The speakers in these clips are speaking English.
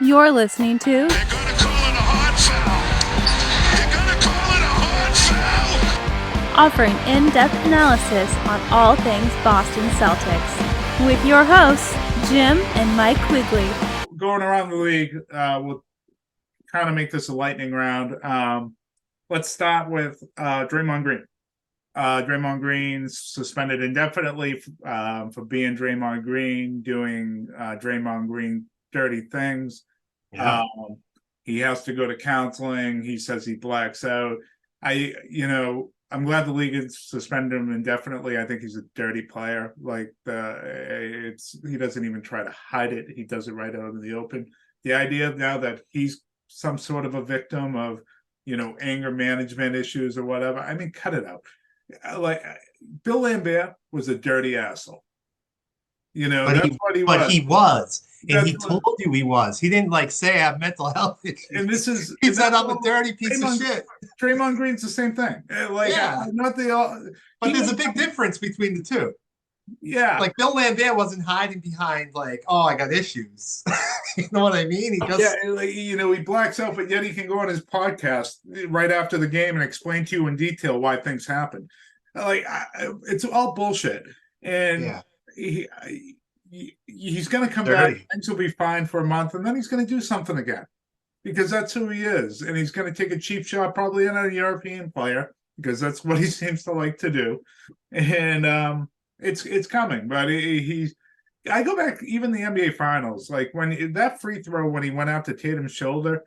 You're listening to They're gonna call it a hard foul. They're gonna call it a hard foul. offering in-depth analysis on all things Boston Celtics with your hosts, Jim and Mike Quigley. Going around the league, we'll kind of make this a lightning round. Let's start with Draymond Green. Draymond Green's suspended indefinitely for being Draymond Green, doing Draymond Green dirty things. Yeah. He has to go to counseling. He says he blacks out. I'm glad the league has suspended him indefinitely. I think he's a dirty player. He doesn't even try to hide it. He does it right out in the open. The idea now that he's some sort of a victim of, anger management issues or whatever. I mean, cut it out. Bill Lambert was a dirty asshole. That's what he was. But he was. And That's he told you he was. He didn't say I have mental health issues. And this is he said I'm a dirty piece of shit. Draymond Green's the same thing. But there's a big difference between the two. Yeah. Like Bill Lambert wasn't hiding behind I got issues. You know what I mean? He blacks out, but yet he can go on his podcast right after the game and explain to you in detail why things happen. It's all bullshit. And he's going to come back. Things will be fine for a month, and then he's going to do something again because that's who he is. And he's going to take a cheap shot probably in a European player because that's what he seems to like to do. And it's coming. But I go back even the NBA Finals, like when that free throw when he went out to Tatum's shoulder,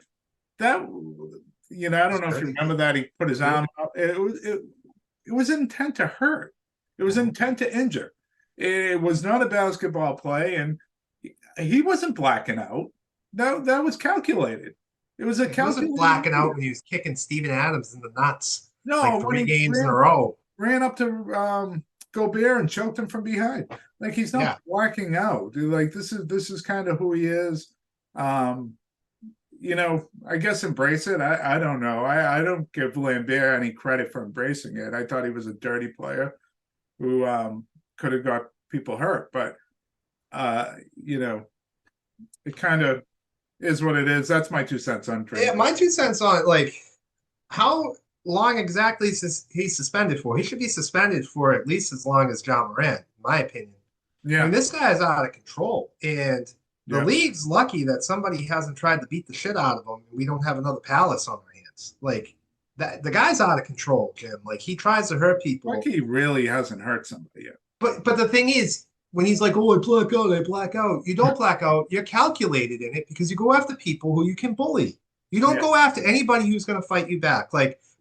that I don't know if you remember that he put his arm up. It was intent to hurt. It was intent to injure. It was not a basketball play, and he wasn't blacking out. That was calculated. It was a calculated. He wasn't blacking out when he was kicking Steven Adams in the nuts. No, 3 games in a row. Ran up to Gobert and choked him from behind. He's not blacking out. This is kind of who he is. I guess embrace it. I don't know. I don't give Lambert any credit for embracing it. I thought he was a dirty player who could have got people hurt, but it kind of is what it is. That's my 2 cents on Draymond. Yeah, my 2 cents on how long exactly is he suspended for? He should be suspended for at least as long as John Morant, in my opinion. Yeah, this guy is out of control, and the league's lucky that somebody hasn't tried to beat the shit out of him. And we don't have another Palace on our hands. The guy's out of control, Jim. He tries to hurt people. He really hasn't hurt somebody yet. But the thing is, when he's like, "Oh, I black out," you don't black out. You're calculated in it because you go after people who you can bully. You don't go after anybody who's going to fight you back.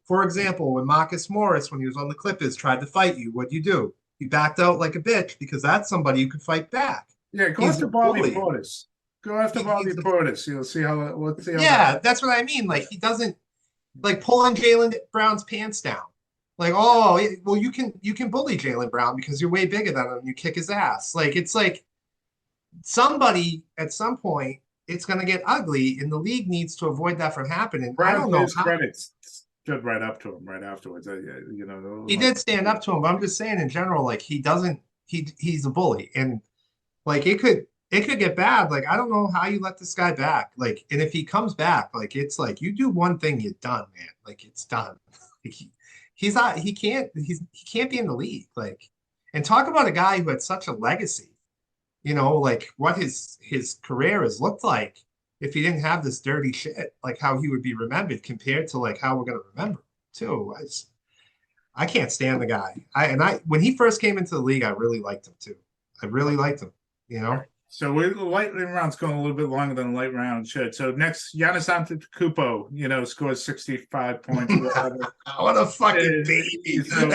For example, when Marcus Morris, when he was on the Clippers, tried to fight you, what'd you do? You backed out like a bitch because that's somebody you could fight back. Yeah, go after Bobby Portis. Go after Bobby Portis. You'll see how. Let's see how. That's what I mean. He doesn't pulling Jaylen Brown's pants down. You can bully Jaylen Brown because you're way bigger than him. You kick his ass. It's somebody at some point it's going to get ugly, and the league needs to avoid that from happening. Brown, I don't know. Credits stood right up to him right afterwards. He did stand up to him, but I'm just saying in general, he's a bully, and it could get bad. I don't know how you let this guy back. And if he comes back, it's you do one thing, you're done, man. It's done. He's not. He can't be in the league. And talk about a guy who had such a legacy. What his career has looked like if he didn't have this dirty shit. How he would be remembered compared to how we're gonna remember him too. I can't stand the guy. When he first came into the league, I really liked him too. I really liked him. So the lightning round's going a little bit longer than the light round should. So next, Giannis Antetokoumpo, scores 65 points. What a fucking baby! So,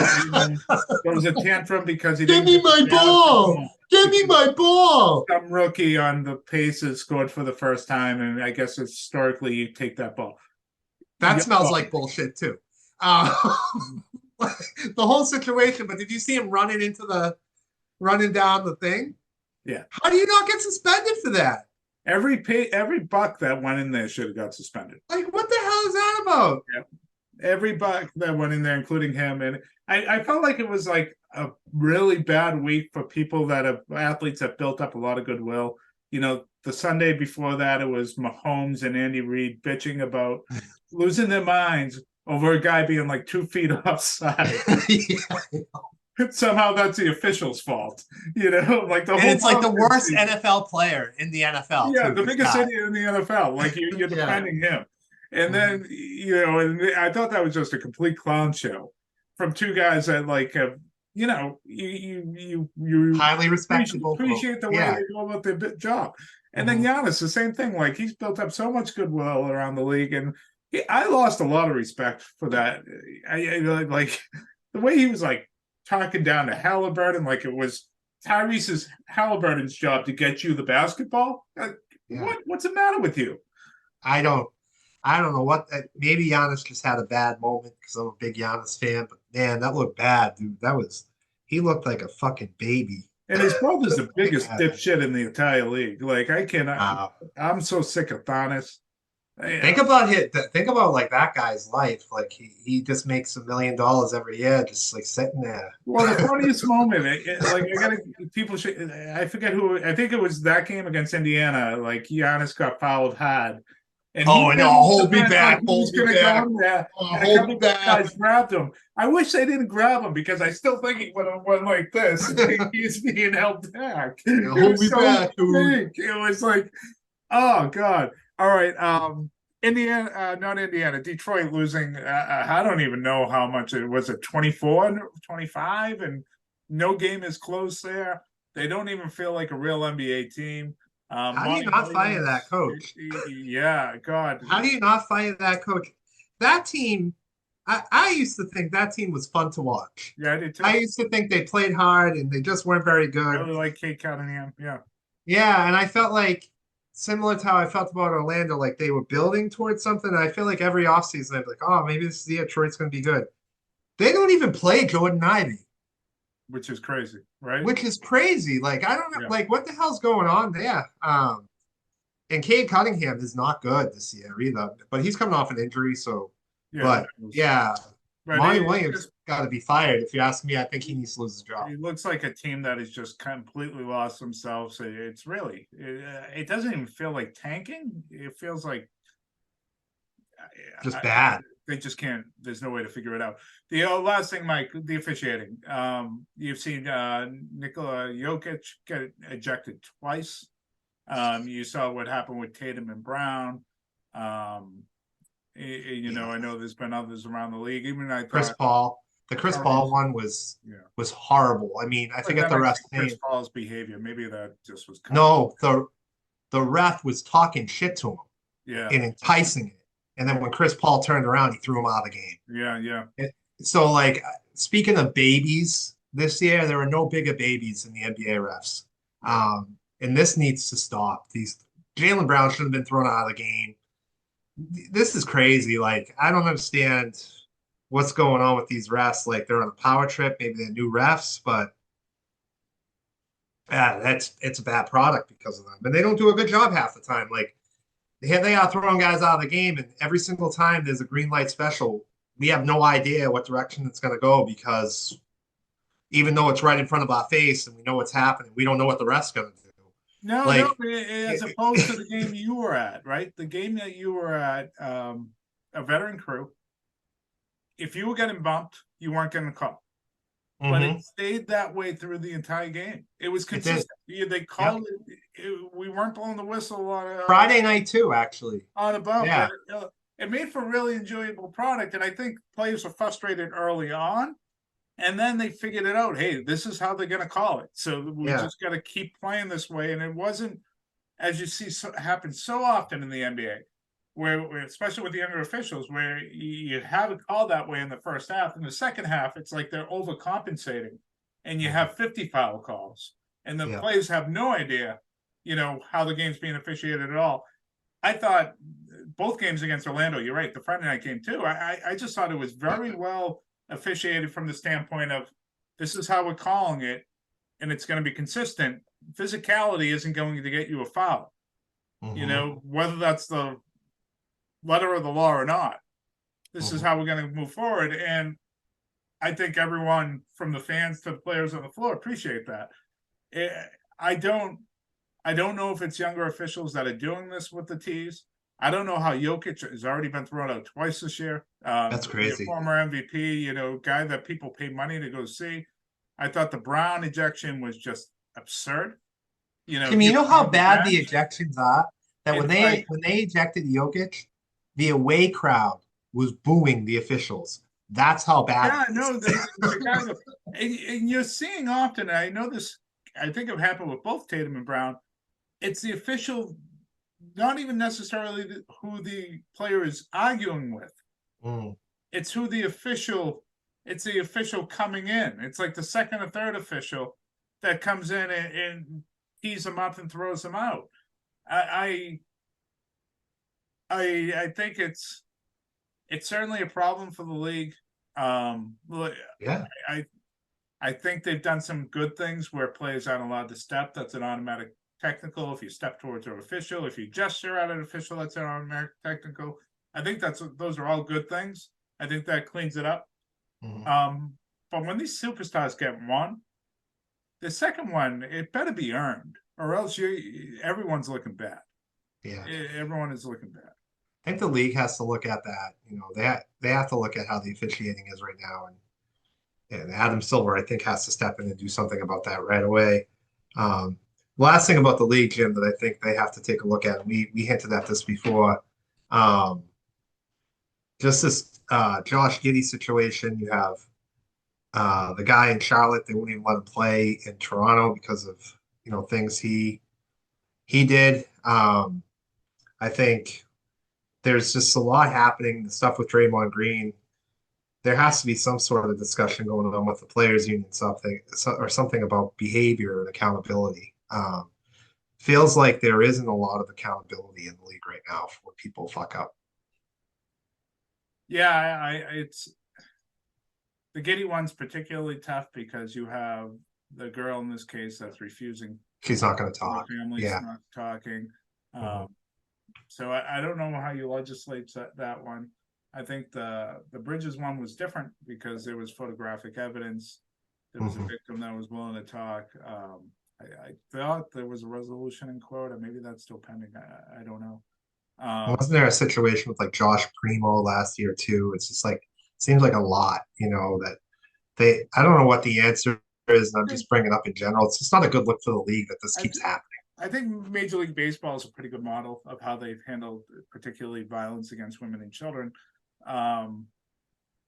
there was a tantrum because he didn't give me my ball. Give me my ball. Some rookie on the Pacers scored for the first time, and I guess historically you take that ball. That smells like bullshit too. The whole situation. But did you see him running down the thing? Yeah. How do you not get suspended for that? Every buck that went in there should have got suspended. What the hell is that about? Yeah. Every buck that went in there, including him. And I felt like it was a really bad week for people athletes that built up a lot of goodwill. The The Sunday before that, it was Mahomes and Andy Reid bitching about losing their minds over a guy being like 2 feet offside. Somehow that's the official's fault, like the And whole. it's like the worst NFL player in the NFL. Yeah, too, the this biggest guy. idiot in the NFL. Like you're defending him, and then and I thought that was just a complete clown show from two guys that like have you Highly respectable. appreciate the way they go about their job. And then Giannis, the same thing. Like he's built up so much goodwill around the league, and I lost a lot of respect for that. I like the way he was like talking down to Halliburton, like it was Halliburton's job to get you the basketball. What's the matter with you? I don't know what. Maybe Giannis just had a bad moment because I'm a big Giannis fan. But man, that looked bad, dude. He looked like a fucking baby. And his brother's the biggest dipshit in the entire league. Like I cannot. I'm so sick of Thanos. Think about like that guy's life. Like he just makes $1 million every year, just like sitting there. Well, the funniest moment, I forget who. I think it was that game against Indiana. Like Giannis got fouled hard. And hold me back. Hold me back. Guys grabbed him. I wish they didn't grab him because I still think he would have went like this. He's being held back. Hold me back. It was like, oh God. All right. Not Indiana. Detroit losing. I don't even know how much it was. It 24, 25, and no game is close there. They don't even feel like a real NBA team. How do you not fire that coach? Yeah, God. How do you not fire that coach? That team, I used to think that team was fun to watch. Yeah, I did too. I used to think they played hard and they just weren't very good. I really like Kate Cunningham. Yeah. Yeah, and I felt like similar to how I felt about Orlando, like they were building towards something. And I feel like every offseason I'd be like, oh, maybe this is the year Detroit's going to be good. They don't even play Jordan Ivey. Which is crazy, right? Which is crazy. Like, I don't know, like, what the hell's going on there? And Cade Cunningham is not good this year either, but he's coming off an injury, so. Right, Monty Williams got to be fired. If you ask me, I think he needs to lose his job. It looks like a team that has just completely lost themselves. It's really, it doesn't even feel like tanking. It feels like just bad. They just can't. There's no way to figure it out. The last thing, Mike, the officiating. You've seen Nikola Jokic get ejected twice. You saw what happened with Tatum and Brown. I know there's been others around the league. Even Chris Paul. The Chris Paul one was horrible. I mean, I forget the ref's name. Chris Paul's behavior. Maybe that just was. No, the ref was talking shit to him. Yeah. And enticing it. And then when Chris Paul turned around, he threw him out of the game. Yeah. So, like, speaking of babies, this year there are no bigger babies in the NBA refs. And this needs to stop. Jaylen Brown shouldn't have been thrown out of the game. This is crazy. Like, I don't understand what's going on with these refs. Like, they're on a power trip. Maybe they're new refs, but it's a bad product because of them. And they don't do a good job half the time. Like, here they are throwing guys out of the game, and every single time there's a green light special, we have no idea what direction it's going to go because even though it's right in front of our face and we know what's happening, we don't know what the ref's going to do. No, as opposed to the game you were at, right? The game that you were at, a veteran crew, if you were getting bumped, you weren't getting a call. Mm-hmm. But it stayed that way through the entire game. It was consistent. They called it. We weren't blowing the whistle on Friday night too, actually. On a bump. Yeah. It made for a really enjoyable product, and I think players were frustrated early on, and then they figured it out. Hey, this is how they're going to call it. So we just got to keep playing this way. And it wasn't, as you see, happen so often in the NBA, where especially with the younger officials, where you have it called that way in the first half. In the second half, it's like they're overcompensating, and you have 50 foul calls, and the players have no idea, how the game's being officiated at all. I thought both games against Orlando, you're right, the Friday night game too, I just thought it was very well officiated from the standpoint of this is how we're calling it, and it's going to be consistent. Physicality isn't going to get you a foul. Mm-hmm. Whether that's the letter of the law or not. This is how we're going to move forward. And I think everyone from the fans to the players on the floor appreciate that. I don't I don't know if it's younger officials that are doing this with the T's. I don't know how Jokic has already been thrown out twice this year. That's crazy. Former MVP, guy that people pay money to go see. I thought the Brown ejection was just absurd. Jimmy, you know how bad the bench, ejections are? That when they ejected Jokic, the away crowd was booing the officials. That's how bad. Yeah, no, Chicago, and you're seeing often. I know this. I think it happened with both Tatum and Brown. It's the official, not even necessarily who the player is arguing with. It's who the official. It's the official coming in. It's like the second or third official that comes in and tees him up and throws him out. I think it's certainly a problem for the league. Yeah. I think they've done some good things where players aren't allowed to step. That's an automatic technical. If you step towards an official, if you gesture at an official, that's an automatic technical. I think those are all good things. I think that cleans it up. But when these superstars get one, the second one, it better be earned, or else everyone's looking bad. Yeah, everyone is looking bad. I think the league has to look at that. They have to look at how the officiating is right now, and Adam Silver, I think, has to step in and do something about that right away. Last thing about the league, Jim, that I think they have to take a look at. We hinted at this before. Just this Josh Giddey situation. You have the guy in Charlotte. They wouldn't even let him play in Toronto because of things he did. I think there's just a lot happening. The stuff with Draymond Green. There has to be some sort of discussion going on with the players' union, something about behavior and accountability. Feels like there isn't a lot of accountability in the league right now for when people fuck up. Yeah, it's the Giddey one's particularly tough because you have the girl in this case that's refusing. She's not going to talk. Her family's not talking. So I don't know how you legislate that one. I think the Bridges one was different because there was photographic evidence. There was a victim that was willing to talk. I thought there was a resolution in court, or maybe that's still pending. I don't know. Wasn't there a situation with like Josh Primo last year too? It's just like seems like a lot, that I don't know what the answer is, and I'm just bringing it up in general. It's just not a good look for the league that this keeps happening. I think Major League Baseball is a pretty good model of how they've handled particularly violence against women and children.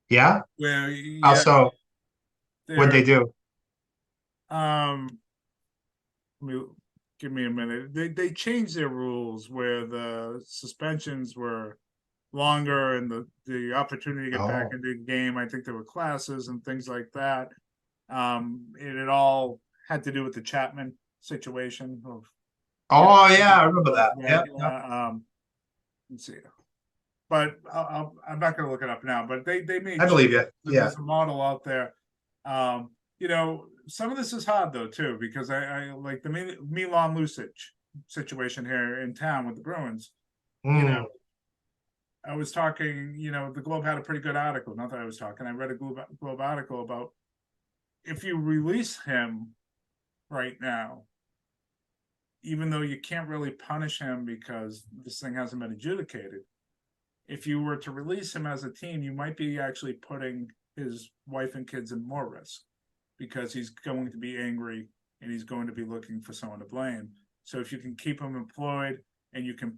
Yeah. Where also, what'd they do? Give me a minute. They changed their rules where the suspensions were longer and the opportunity to get back into the game. I think there were classes and things like that. It all had to do with the Chapman situation. I remember that. Yeah. Let's see. But I'm not going to look it up now. But they made. I believe you. Yeah. There's a model out there. Some of this is hard though too because I like the Milan Lucic situation here in town with the Bruins. I was talking. The Globe had a pretty good article. Not that I was talking. I read a Globe article about if you release him right now, even though you can't really punish him because this thing hasn't been adjudicated. If you were to release him as a team, you might be actually putting his wife and kids in more risk because he's going to be angry and he's going to be looking for someone to blame. So if you can keep him employed and you can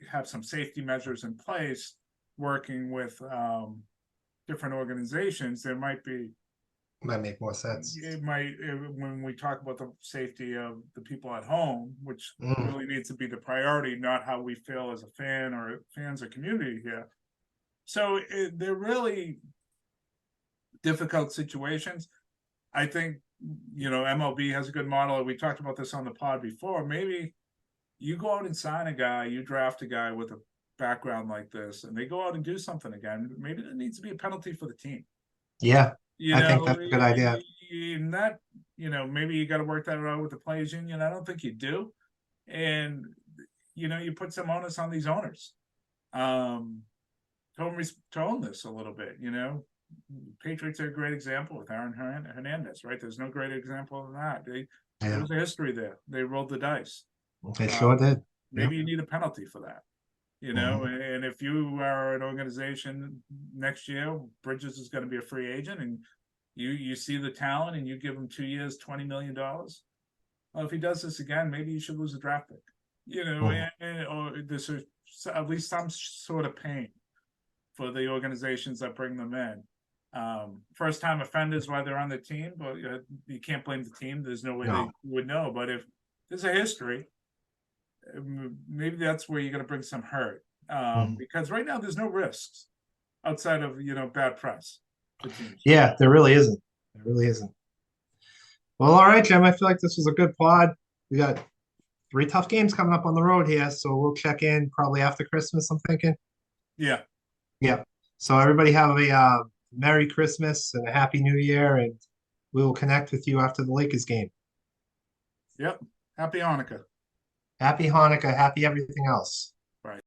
have some safety measures in place, working with different organizations, there might make more sense. It might, when we talk about the safety of the people at home, which really needs to be the priority, not how we feel as a fan or fans or community here. So they're really difficult situations. I think, MLB has a good model. We talked about this on the pod before. Maybe you go out and sign a guy, you draft a guy with a background like this, and they go out and do something again. Maybe there needs to be a penalty for the team. Yeah. I think that's a good idea. And that, maybe you got to work that out with the players union. I don't think you do. And, you put some onus on these owners. To own this a little bit, Patriots are a great example with Aaron Hernandez, right? There's no greater example than that. There was a history there. They rolled the dice. They sure did. Maybe you need a penalty for that. And if you are an organization next year, Bridges is going to be a free agent, and you see the talent and you give him 2 years, $20 million. Well, if he does this again, maybe you should lose a draft pick. Or there's at least some sort of pain for the organizations that bring them in. First time offenders while they're on the team, but you can't blame the team. There's no way they would know. But if there's a history, maybe that's where you're going to bring some hurt. Because right now there's no risks outside of bad press for teams. Yeah, there really isn't. There really isn't. Well, all right, Jim. I feel like this was a good pod. We got 3 tough games coming up on the road here, so we'll check in probably after Christmas, I'm thinking. Yeah. Yeah. So everybody have a Merry Christmas and a Happy New Year, and we will connect with you after the Lakers game. Yep. Happy Hanukkah. Happy Hanukkah. Happy everything else.